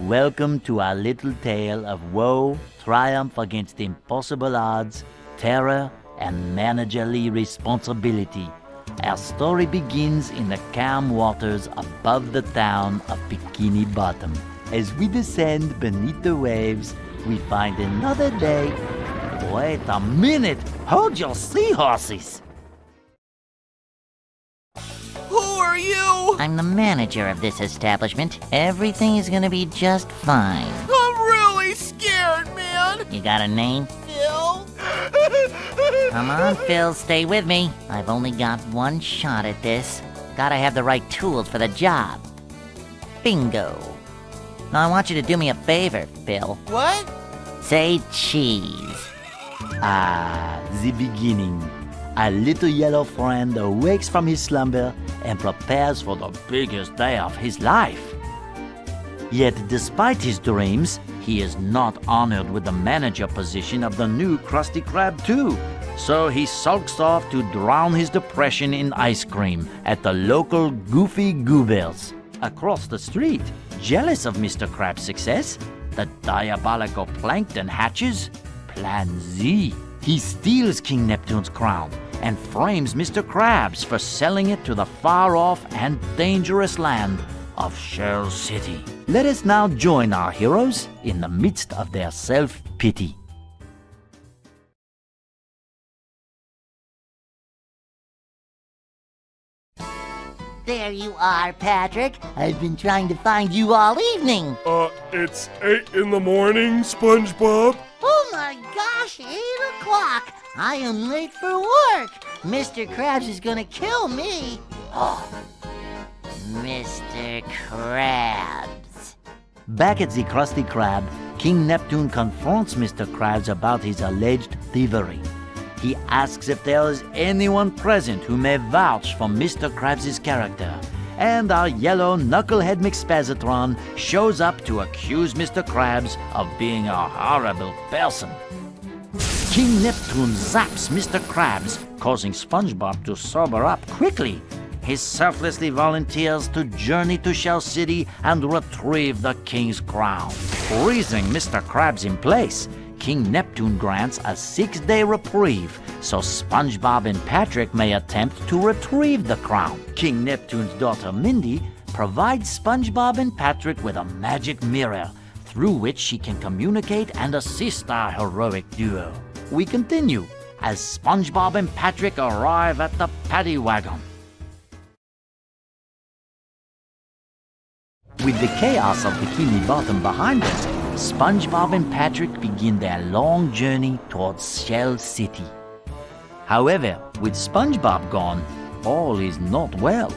welcome to our little tale of woe, triumph against impossible odds, terror, and managerly responsibility. Our story begins in the calm waters above the town of Bikini Bottom. As we descend beneath the waves, we find another day. Wait a minute! Hold your seahorses! Who are you? I'm the manager of this establishment. Everything is gonna be just fine. I'm really scared, man. You got a name? Phil? Come on, Phil, stay with me. I've only got one shot at this. Gotta have the right tools for the job. Bingo. Now I want you to do me a favor, Phil. What? Say cheese. The beginning. A little yellow friend awakes from his slumber and prepares for the biggest day of his life. Yet, despite his dreams, he is not honored with the manager position of the new Krusty Krab 2. So he sulks off to drown his depression in ice cream at the local Goofy Goobers. Across the street, jealous of Mr. Krab's success, the diabolical Plankton hatches Plan Z. He steals King Neptune's crown and frames Mr. Krabs for selling it to the far-off and dangerous land of Shell City. Let us now join our heroes in the midst of their self-pity. There you are, Patrick. I've been trying to find you all evening. It's 8 in the morning, SpongeBob. Oh my gosh, 8 o'clock. I am late for work. Mr. Krabs is gonna kill me. Oh, Mr. Krabs. Back at the Krusty Krab, King Neptune confronts Mr. Krabs about his alleged thievery. He asks if there is anyone present who may vouch for Mr. Krabs' character, and our yellow knucklehead McSpazatron shows up to accuse Mr. Krabs of being a horrible person. King Neptune zaps Mr. Krabs, causing SpongeBob to sober up quickly. He selflessly volunteers to journey to Shell City and retrieve the king's crown. Freezing Mr. Krabs in place, King Neptune grants a 6-day reprieve so SpongeBob and Patrick may attempt to retrieve the crown. King Neptune's daughter Mindy provides SpongeBob and Patrick with a magic mirror through which she can communicate and assist our heroic duo. We continue as SpongeBob and Patrick arrive at the paddy wagon. With the chaos of Bikini Bottom behind us, SpongeBob and Patrick begin their long journey towards Shell City. However, with SpongeBob gone, all is not well.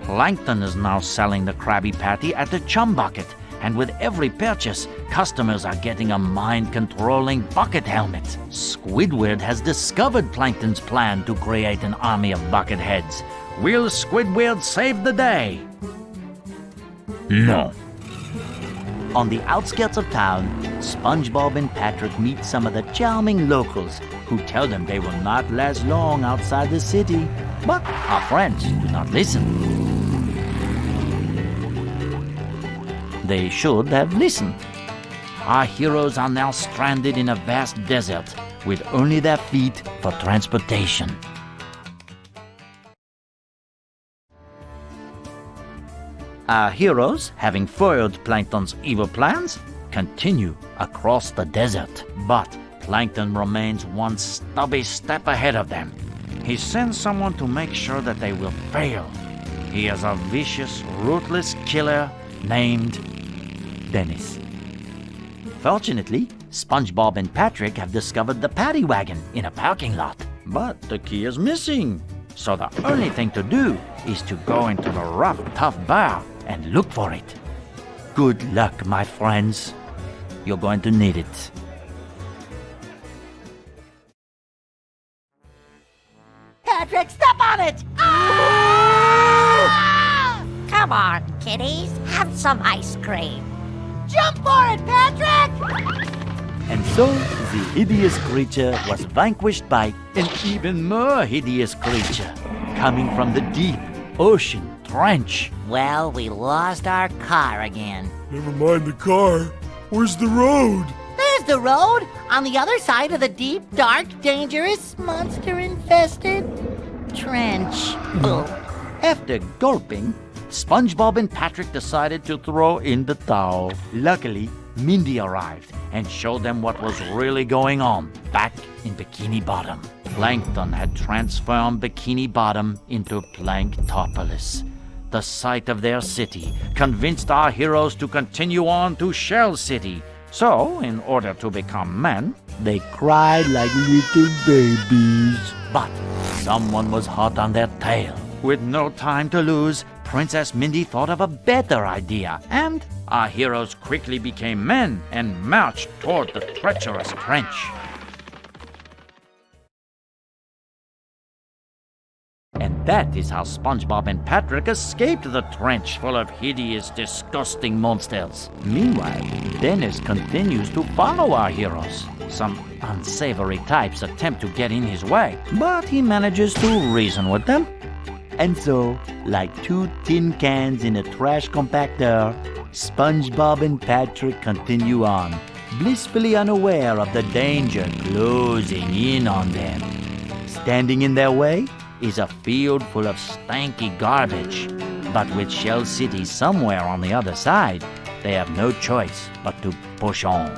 Plankton is now selling the Krabby Patty at the Chum Bucket, and with every purchase, customers are getting a mind-controlling bucket helmet. Squidward has discovered Plankton's plan to create an army of bucket heads. Will Squidward save the day? No. On the outskirts of town, SpongeBob and Patrick meet some of the charming locals who tell them they will not last long outside the city. But our friends do not listen. They should have listened. Our heroes are now stranded in a vast desert with only their feet for transportation. Our heroes, having foiled Plankton's evil plans, continue across the desert. But Plankton remains one stubby step ahead of them. He sends someone to make sure that they will fail. He is a vicious, ruthless killer named Dennis. Fortunately, SpongeBob and Patrick have discovered the paddy wagon in a parking lot. But the key is missing. So the only thing to do is to go into the rough, tough bar and look for it. Good luck, my friends. You're going to need it. Patrick, step on it! Ah! Come on, kiddies, have some ice cream. Jump for it, Patrick! And so, the hideous creature was vanquished by an even more hideous creature coming from the deep ocean trench. Well, we lost our car again. Never mind the car. Where's the road? There's the road, on the other side of the deep, dark, dangerous, monster-infested trench. After gulping, SpongeBob and Patrick decided to throw in the towel. Luckily, Mindy arrived and showed them what was really going on back in Bikini Bottom. Plankton had transformed Bikini Bottom into Planktopolis. The sight of their city convinced our heroes to continue on to Shell City. So, in order to become men, they cried like little babies. But someone was hot on their tail. With no time to lose, Princess Mindy thought of a better idea, and our heroes quickly became men and marched toward the treacherous trench. And that is how SpongeBob and Patrick escaped the trench full of hideous, disgusting monsters. Meanwhile, Dennis continues to follow our heroes. Some unsavory types attempt to get in his way, but he manages to reason with them. And so, like two tin cans in a trash compactor, SpongeBob and Patrick continue on, blissfully unaware of the danger closing in on them. Standing in their way is a field full of stanky garbage, but with Shell City somewhere on the other side, they have no choice but to push on.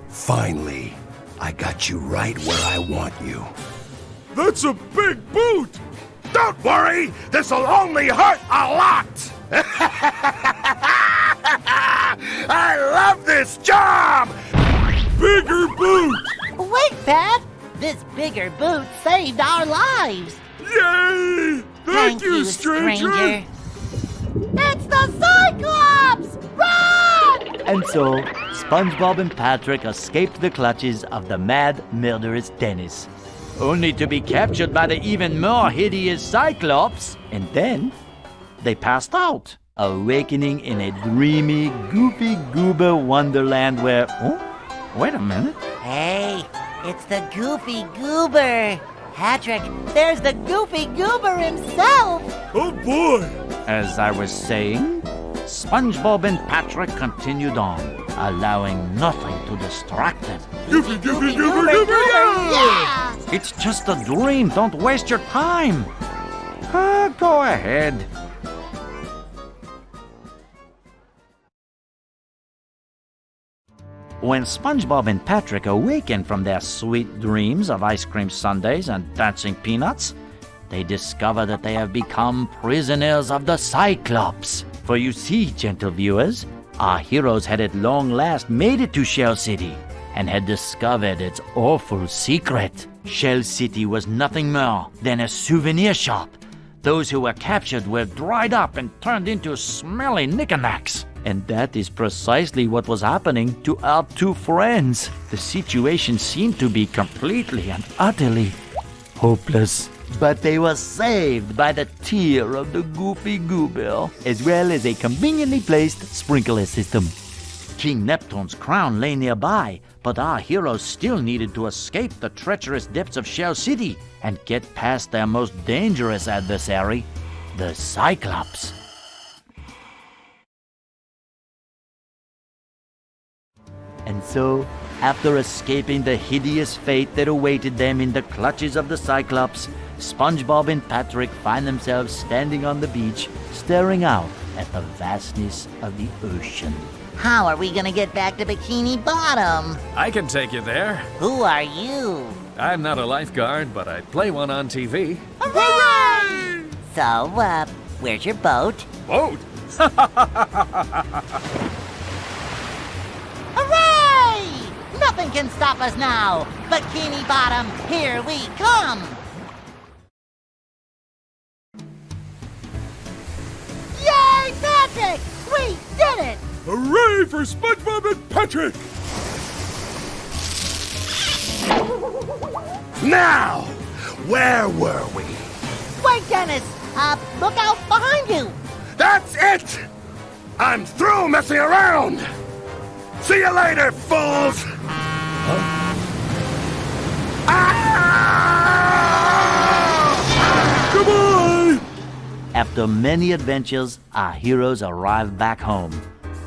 Finally, I got you right where I want you. That's a big boot! Don't worry, this'll only hurt a lot! I love this job! Bigger boot! Wait, Pat! This bigger boot saved our lives! Yay! Thank you, stranger! It's the Cyclops! Run! And so, SpongeBob and Patrick escaped the clutches of the mad, murderous Dennis, only to be captured by the even more hideous Cyclops. And then, they passed out, awakening in a dreamy, goofy goober wonderland where... Oh, wait a minute. Hey, it's the Goofy Goober! Patrick, there's the Goofy Goober himself! Oh boy! As I was saying, SpongeBob and Patrick continued on, allowing nothing to distract them. Goofy, goofy, goober, goober, yeah! It's just a dream. Don't waste your time. Go ahead. When SpongeBob and Patrick awaken from their sweet dreams of ice cream sundaes and dancing peanuts, they discover that they have become prisoners of the Cyclops. For you see, gentle viewers, our heroes had at long last made it to Shell City and had discovered its awful secret. Shell City was nothing more than a souvenir shop. Those who were captured were dried up and turned into smelly knickknacks. And that is precisely what was happening to our two friends. The situation seemed to be completely and utterly hopeless. But they were saved by the tear of the Goofy Goober, as well as a conveniently placed sprinkler system. King Neptune's crown lay nearby, but our heroes still needed to escape the treacherous depths of Shell City and get past their most dangerous adversary, the Cyclops. And so, after escaping the hideous fate that awaited them in the clutches of the Cyclops, SpongeBob and Patrick find themselves standing on the beach, staring out at the vastness of the ocean. How are we gonna get back to Bikini Bottom? I can take you there. Who are you? I'm not a lifeguard, but I play one on TV. Hooray! So, where's your boat? Boat? Hooray! Nothing can stop us now! Bikini Bottom, here we come! Yay, Patrick! We did it! Hooray for SpongeBob and Patrick! Now, where were we? Wait, Dennis! Look out behind you! That's it! I'm through messing around! See you later, fools! Ah! After many adventures, our heroes arrive back home.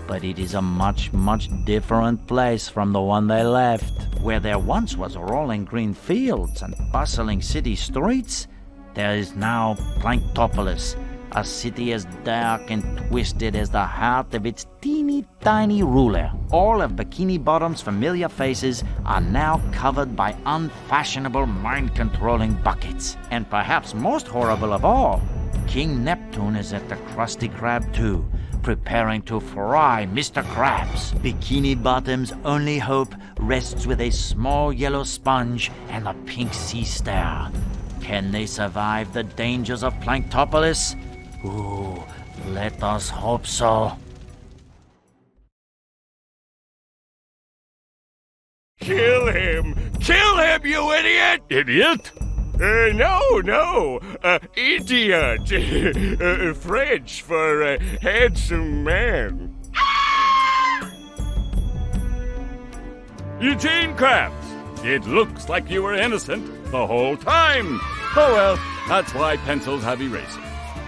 But it is a much, much different place from the one they left. Where there once was rolling green fields and bustling city streets, there is now Planktopolis, a city as dark and twisted as the heart of its teeny tiny ruler. All of Bikini Bottom's familiar faces are now covered by unfashionable mind-controlling buckets. And perhaps most horrible of all, King Neptune is at the Krusty Krab too, preparing to fry Mr. Krabs. Bikini Bottom's only hope rests with a small yellow sponge and a pink sea star. Can they survive the dangers of Planktopolis? Ooh, let us hope so. Kill him! Kill him, you idiot! Idiot? No, idiot. French for handsome man. Eugene Krabs, it looks like you were innocent the whole time. Oh well, that's why pencils have erasers.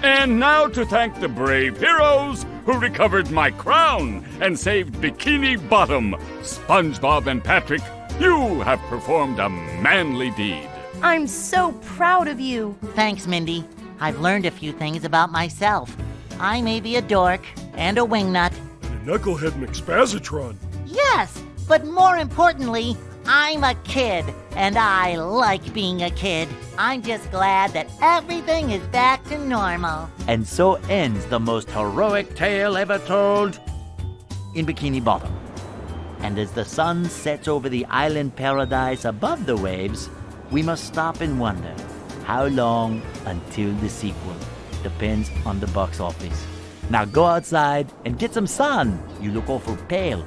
And now to thank the brave heroes who recovered my crown and saved Bikini Bottom, SpongeBob and Patrick, you have performed a manly deed. I'm so proud of you. Thanks, Mindy. I've learned a few things about myself. I may be a dork and a wingnut. And a knucklehead McSpazatron. Yes, but more importantly, I'm a kid, and I like being a kid. I'm just glad that everything is back to normal. And so ends the most heroic tale ever told in Bikini Bottom. And as the sun sets over the island paradise above the waves, we must stop and wonder, how long until the sequel? Depends on the box office. Now go outside and get some sun. You look awful pale.